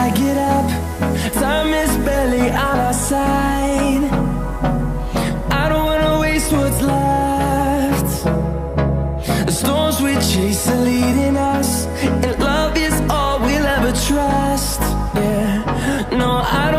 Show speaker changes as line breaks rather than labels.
I get up, time is barely on our side. I don't wanna waste what's left. The storms we chase are leading us, and love is all we'll ever trust. Yeah, no, I don't